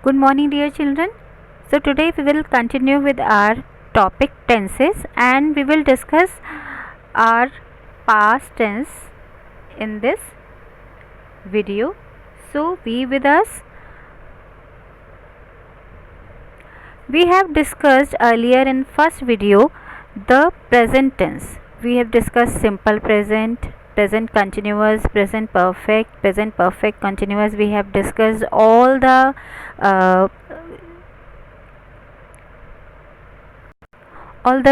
Good morning, dear children. So, today we will continue with our topic tenses and we will discuss our past tense in this video. So, be with us. We have discussed earlier in first video the present tense. We have discussed simple present, present continuous, present perfect continuous. We have discussed all the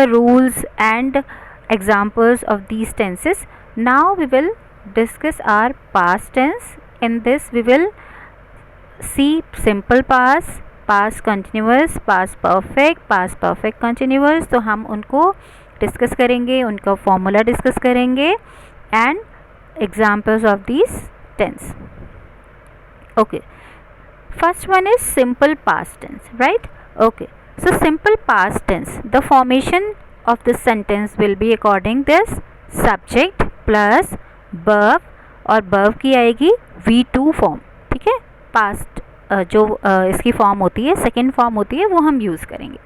rules and examples of these tenses. Now we will discuss our past tense. In this we will see simple past, past continuous, past perfect continuous. तो हम उनको discuss करेंगे, उनका formula discuss करेंगे and examples of these tense. Okay, first one is simple past tense, right? Okay, so simple past tense, the formation of the sentence will be according this subject plus verb और verb की आएगी V2 form. ठीक है, past जो इसकी form होती है, second form होती है, वो हम यूज़ करेंगे.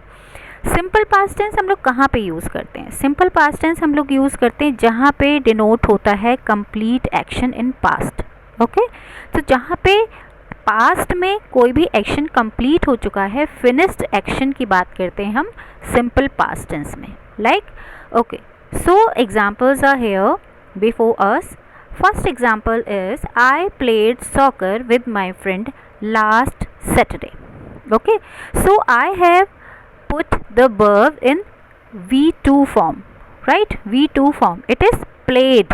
सिंपल पास्ट टेंस हम लोग कहाँ पे यूज़ करते हैं? सिंपल पास्ट टेंस हम लोग यूज़ करते हैं जहाँ पे डिनोट होता है complete action in past. Okay, तो जहाँ पे पास्ट में कोई भी एक्शन कंप्लीट हो चुका है, फिनिश्ड एक्शन की बात करते हैं हम सिंपल पास्ट टेंस में. Like okay, so examples are here before us. First example is I played soccer with my friend last Saturday. Okay, so I have put the verb in V2 form, right? V2 form, it is played.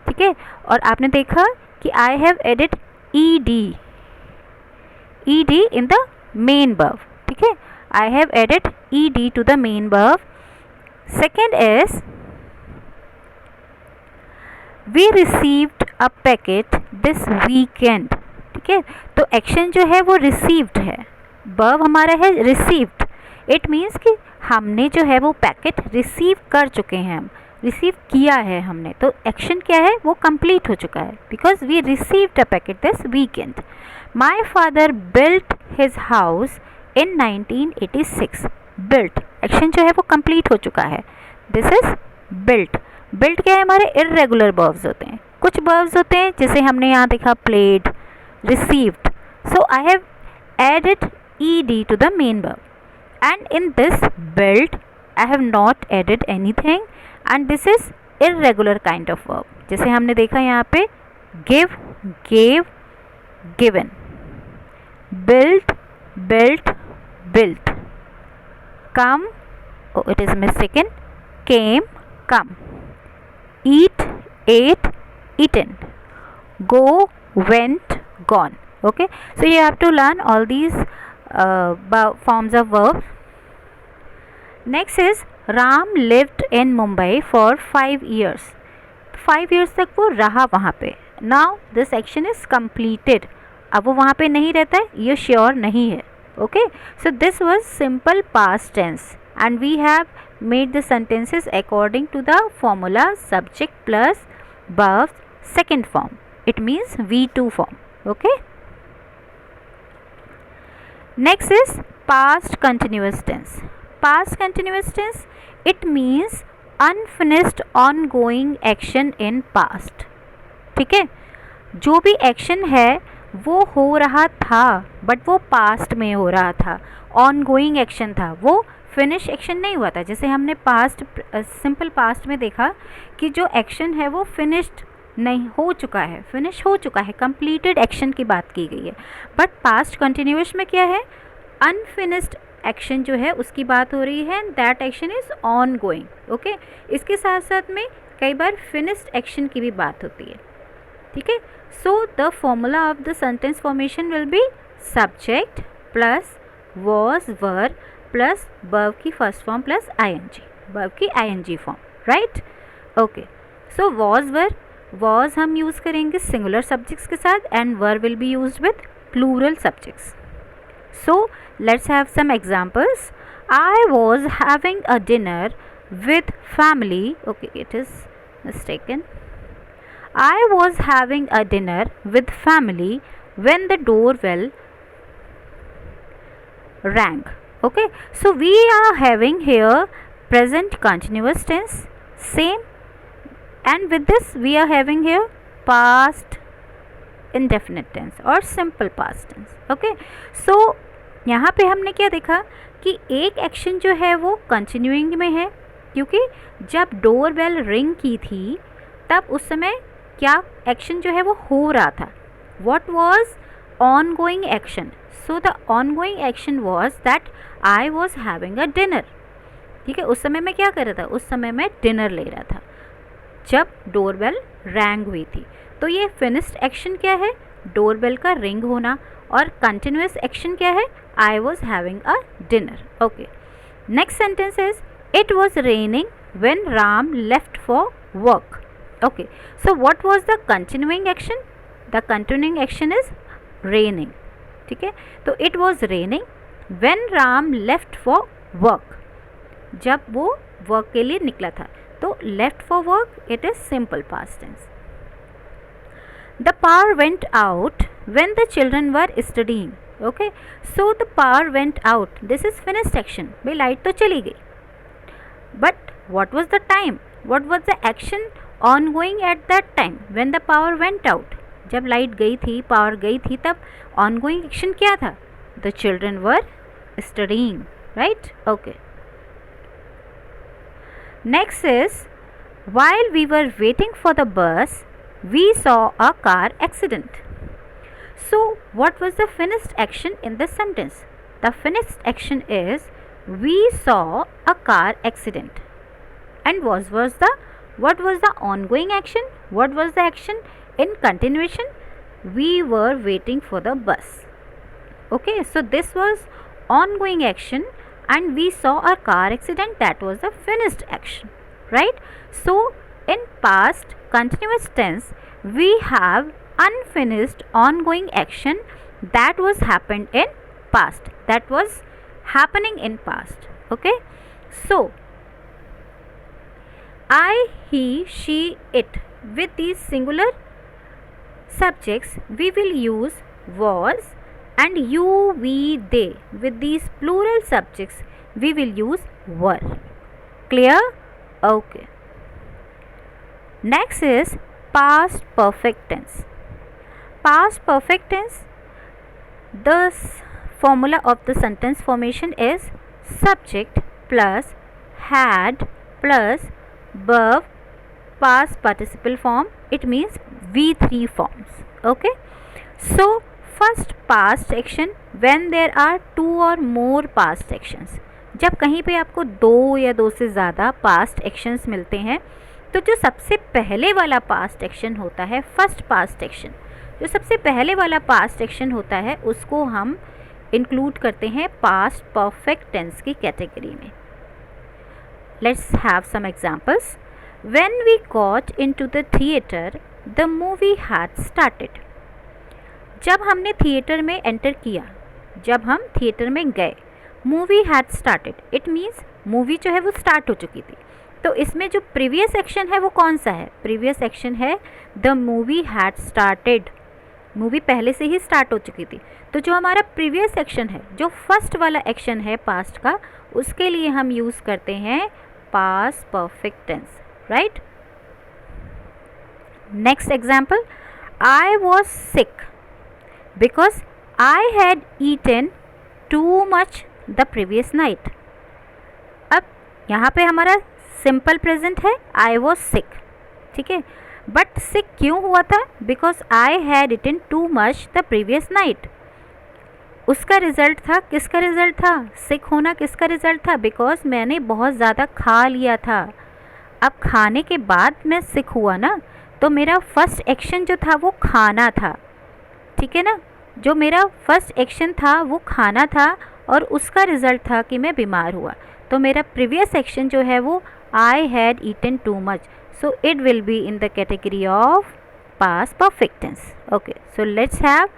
ठीक है, और आपने देखा कि I have added ed in the main verb. ठीक है, I have added ed to the main verb. Second is we received a packet this weekend. ठीक है, तो एक्शन जो है वो received है, verb हमारा है received. It means कि हमने जो है वो पैकेट रिसीव कर चुके हैं, हम रिसीव किया है हमने, तो एक्शन क्या है वो कंप्लीट हो चुका है. Because we received a packet this weekend. My father built his house in 1986. Built action जो है वो कंप्लीट हो चुका है. This is built. बिल्ट क्या है? हमारे इर्रेगुलर वर्ब्स होते हैं. कुछ वर्ब्स होते हैं जैसे हमने यहाँ देखा played, received. So I have added ed to the main verb. And in this built I have not added anything and this is irregular kind of verb. जैसे हमने देखा यहाँ पे give, gave, given, built, built, come, oh it is mistaken, came, come, eat, ate, eaten, go, went, gone. Okay, so you have to learn all these forms of verbs. Next is Ram lived in Mumbai for 5 years. 5 years तक वो रहा वहाँ पे. Now this action is completed. अब वो वहाँ पे नहीं रहता है, ये श्योर नहीं है. Okay, so this was simple past tense and we have made the sentences according to the formula subject plus verb second form. It means V2 form. Okay. Next is past continuous tense. Past continuous tense, it means unfinished ongoing action in past. ठीक है, जो भी action है वो हो रहा था but वो पास्ट में हो रहा था, ऑनगोइंग एक्शन था, वो फिनिश एक्शन नहीं हुआ था. जैसे हमने पास्ट सिंपल पास्ट में देखा कि जो एक्शन है वो फिनिश्ड नहीं हो चुका है, फिनिश हो चुका है, कंप्लीटेड एक्शन की बात की गई है. बट पास्ट कंटिन्यूस में क्या है? अनफिनिश्ड एक्शन जो है उसकी बात हो रही है, that action is on going. Okay, इसके साथ साथ में कई बार फिनिश्ड एक्शन की भी बात होती है. ठीक है, so the formula of the sentence formation will be subject plus was were plus verb की first form plus ing, verb की ing form. Right? Okay, so was were, was हम यूज़ करेंगे सिंगुलर सब्जेक्ट्स के साथ and were will be used with plural subjects. So let's have some examples. I was having a dinner with family. Okay, it is mistaken. I was having a dinner with family when the doorbell rang. Okay, so we are having here present continuous tense, same, and with this we are having here past indefinite tense और simple past tense. Okay, so यहाँ पे हमने क्या देखा कि एक action जो है वो कंटिन्यूइंग में है, क्योंकि जब डोर बेल रिंग की थी तब उस समय क्या एक्शन जो है वो हो रहा था. What was ongoing action? So the ongoing action was that I was having a dinner. ठीक है, उस समय मैं क्या कर रहा था, उस समय मैं डिनर ले रहा था जब डोरबेल रैंग हुई थी. तो ये फिनिश्ड एक्शन क्या है, डोरबेल का रिंग होना, और कंटिन्यूस एक्शन क्या है, I was having a dinner. Okay, next sentence is it was raining when Ram left for work. Okay, so what was the continuing action, the continuing action is raining. ठीक है, तो it was raining when Ram left for work, जब वो work के लिए निकला था. तो left for work it is simple past tense. The power went out when the children were studying. Okay, so the power went out. This is finished action. भाई light तो चली गई. But what was the time? What was the action ongoing at that time when the power went out? जब light गई थी, power गई थी, तब ongoing action क्या था? The children were studying. Right? Okay. Next is while we were waiting for the bus, we saw a car accident. So what was the finished action in this sentence? The finished action is we saw a car accident. And what was the ongoing action? What was the action in continuation? We were waiting for the bus. Okay, so this was ongoing action and we saw a car accident, that was the finished action, right? So in past continuous tense we have unfinished ongoing action that was happened in past, that was happening in past. Okay, so I, he, she, it, with these singular subjects we will use was, and you, we, they, with these plural subjects we will use were. Clear? Okay. Next is past perfect tense. Past perfect tense, the formula of the sentence formation is subject plus had plus verb past participle form. It means V3 forms. Okay, so first past action when there are two or more past actions. जब कहीं पे आपको दो या दो से ज़्यादा past actions मिलते हैं तो जो सबसे पहले वाला पास्ट एक्शन होता है, फर्स्ट पास्ट एक्शन, जो सबसे पहले वाला पास्ट एक्शन होता है उसको हम इंक्लूड करते हैं पास्ट परफेक्ट टेंस की कैटेगरी में. Let's have some examples. When we got into the theatre the movie had started. जब हमने थिएटर में एंटर किया, जब हम थिएटर में गए, movie had started, it means movie जो है वो स्टार्ट हो चुकी थी. तो इसमें जो प्रीवियस एक्शन है वो कौन सा है, प्रीवियस एक्शन है the movie had started, movie पहले से ही स्टार्ट हो चुकी थी. तो जो हमारा प्रीवियस एक्शन है, जो फर्स्ट वाला एक्शन है पास्ट का, उसके लिए हम यूज़ करते हैं past perfect tense. Right, next example, I was sick because I had eaten too much the previous night. अब यहाँ पे हमारा सिंपल प्रेजेंट है आई वॉज सिक. ठीक है, बट सिक क्यों हुआ था, because I had eaten to much the previous night. उसका रिजल्ट था, किसका रिजल्ट था, सिक होना किसका रिजल्ट था, बिकॉज मैंने बहुत ज़्यादा खा लिया था. अब खाने के बाद मैं सिक हुआ ना, तो मेरा फर्स्ट एक्शन जो था वो खाना था. ठीक है ना, जो मेरा फर्स्ट एक्शन था वो खाना था और उसका रिजल्ट था कि मैं बीमार हुआ. तो मेरा प्रीवियस एक्शन जो है वो I had eaten too much, so it will be in the category of past perfect tense. Okay, so let's have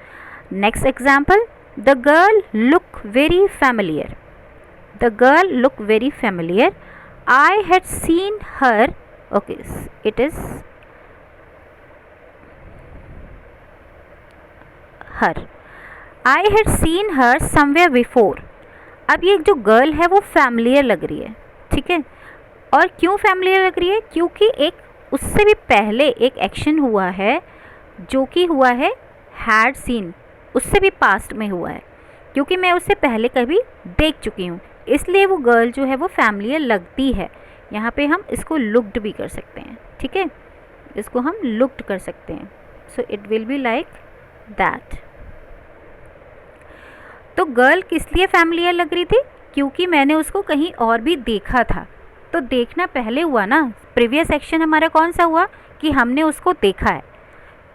next example. The girl look very familiar. The girl look very familiar. I had seen her. Okay, it is her. I had seen her somewhere before. अब ये जो girl है वो familiar लग रही है, ठीक है। और क्यों फैमिलियर लग रही है? क्योंकि एक उससे भी पहले एक एक्शन हुआ है जो कि हुआ है हैड सीन, उससे भी पास्ट में हुआ है, क्योंकि मैं उससे पहले कभी देख चुकी हूँ, इसलिए वो गर्ल जो है वो फैमिलियर लगती है। यहाँ पे हम इसको लुक्ड भी कर सकते हैं, ठीक है, इसको हम लुक्ड कर सकते हैं। So it will be like that. तो गर्ल किस लिए फैमिलियर लग रही थी? क्योंकि मैंने उसको कहीं और भी देखा था। तो देखना पहले हुआ ना, प्रीवियस एक्शन हमारा कौन सा हुआ कि हमने उसको देखा है।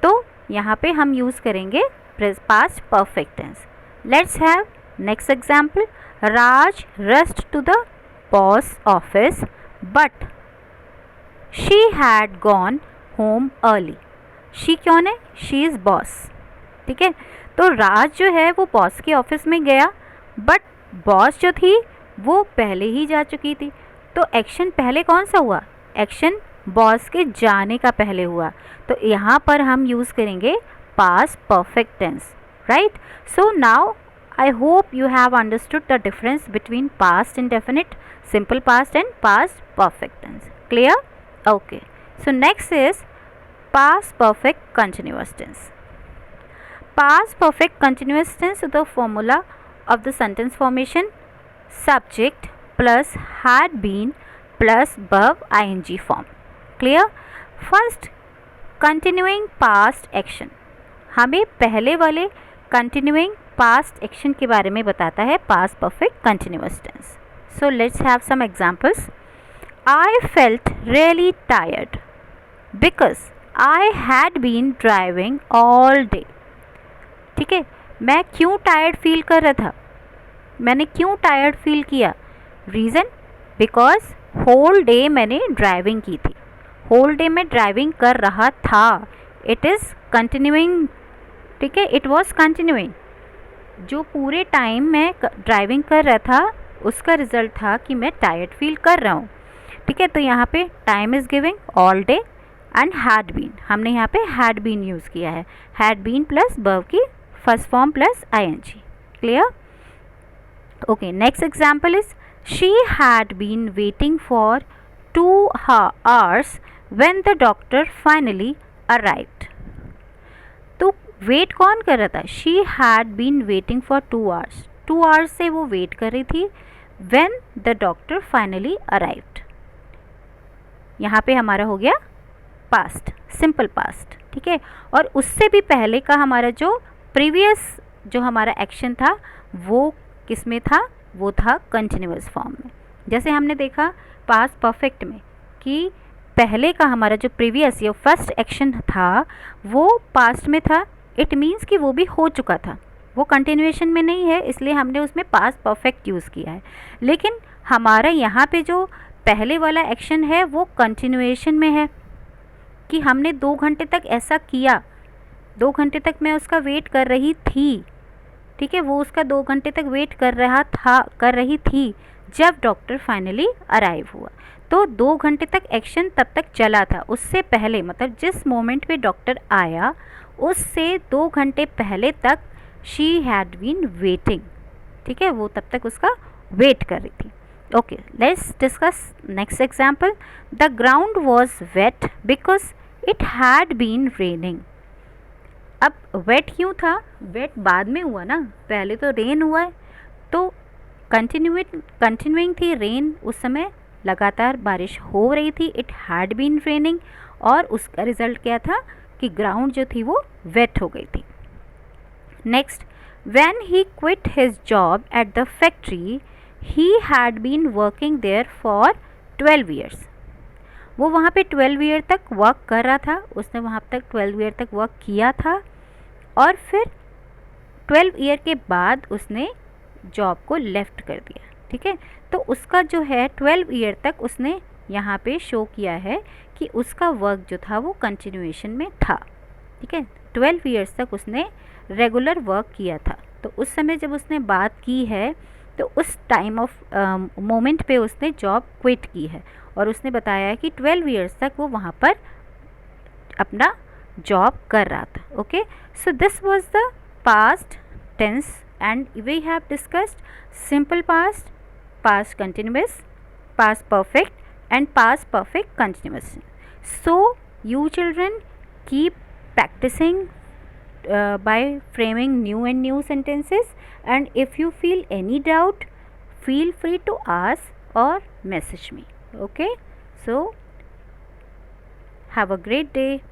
तो यहाँ पे हम यूज़ करेंगे past perfect tense. Let's have next example. Raj rushed to the boss office but she had gone home early. She कौन है? शी इज़ बॉस, ठीक है। तो राज जो है वो बॉस के ऑफिस में गया, बट बॉस जो थी वो पहले ही जा चुकी थी। तो एक्शन पहले कौन सा हुआ? एक्शन बॉस के जाने का पहले हुआ। तो यहाँ पर हम यूज़ करेंगे past perfect tense, right. So now I hope you have understood the difference between past indefinite, simple past and past perfect tense. Clear? Okay. So next is past perfect continuous tense. Past perfect continuous tense is the formula of the sentence formation subject plus had been plus verb ing form. Clear? First, continuing past action. हमें पहले वाले continuing past action के बारे में बताता है past perfect continuous tense. So let's have some examples. I felt really tired because I had been driving all day. ठीक है, मैं क्यों टायर्ड फील कर रहा था? मैंने क्यों टायर्ड फील किया? रीज़न बिकॉज होल डे मैंने ड्राइविंग की थी, होल डे मैं ड्राइविंग कर रहा था। इट इज़ कंटिन्यूइंग, ठीक है, इट वॉज कंटिन्यूइंग। जो पूरे टाइम मैं ड्राइविंग कर रहा था उसका रिजल्ट था कि मैं टायर्ड फील कर रहा हूँ, ठीक है। तो यहाँ पे time is giving all day and had been, हमने यहाँ पे हैड बीन यूज़ किया है, हैड बीन प्लस वर्ब की first form plus ING. Clear? Okay, next example is she had been waiting for 2 hours when the doctor finally arrived. तो wait कौन कर रहा था? She had been waiting for 2 hours, 2 hours से वो wait कर रही थी। When the doctor finally arrived, यहाँ पे हमारा हो गया पास्ट, सिंपल पास्ट, ठीक है। और उससे भी पहले का हमारा जो प्रीवियस जो हमारा एक्शन था वो किस में था? वो था कंटिन्यूअस फॉर्म में। जैसे हमने देखा पास्ट परफेक्ट में कि पहले का हमारा जो प्रीवियस या फर्स्ट एक्शन था वो पास्ट में था, इट मीन्स कि वो भी हो चुका था, वो कंटिन्यूएशन में नहीं है, इसलिए हमने उसमें पास्ट परफेक्ट यूज़ किया है। लेकिन हमारा यहाँ पे जो पहले वाला एक्शन है वो कंटिन्यूएशन में है कि हमने 2 घंटे तक ऐसा किया, 2 घंटे तक मैं उसका वेट कर रही थी, ठीक है, वो उसका 2 घंटे तक वेट कर रही थी जब डॉक्टर फाइनली अराइव हुआ। तो 2 घंटे तक एक्शन तब तक चला था, उससे पहले मतलब जिस मोमेंट पे डॉक्टर आया उससे 2 घंटे पहले तक शी हैड बीन वेटिंग, ठीक है, वो तब तक उसका वेट कर रही थी। Okay, let's discuss next example. The ground was wet because it had been raining. अब वेट क्यों था? वेट बाद में हुआ ना, पहले तो रेन हुआ है। तो कंटिन्यूइंग थी रेन, उस समय लगातार बारिश हो रही थी, इट हैड बीन रेनिंग, और उसका रिजल्ट क्या था कि ग्राउंड जो थी वो वेट हो गई थी। Next, when he quit his job at the factory he had been working there for 12 years। वो वहाँ पे 12 ईयर तक वर्क कर रहा था, उसने वहाँ तक 12 ईयर तक वर्क किया था, और फिर 12 ईयर के बाद उसने जॉब को लेफ्ट कर दिया, ठीक है। तो उसका जो है 12 ईयर तक उसने यहाँ पे शो किया है कि उसका वर्क जो था वो कंटिन्यूएशन में था, ठीक है। 12 ईयर्स तक उसने रेगुलर वर्क किया था। तो उस समय जब उसने बात की है तो उस टाइम ऑफ मोमेंट पे उसने जॉब क्विट की है, और उसने बताया है कि 12 ईयर्स तक वो वहाँ पर अपना जॉब कर रहा था। Okay, so this was the past tense and we have discussed simple past, past continuous, past perfect and past perfect continuous. So you children keep practicing by framing new and new sentences, and if you feel any doubt, feel free to ask or message me. Okay, so have a great day.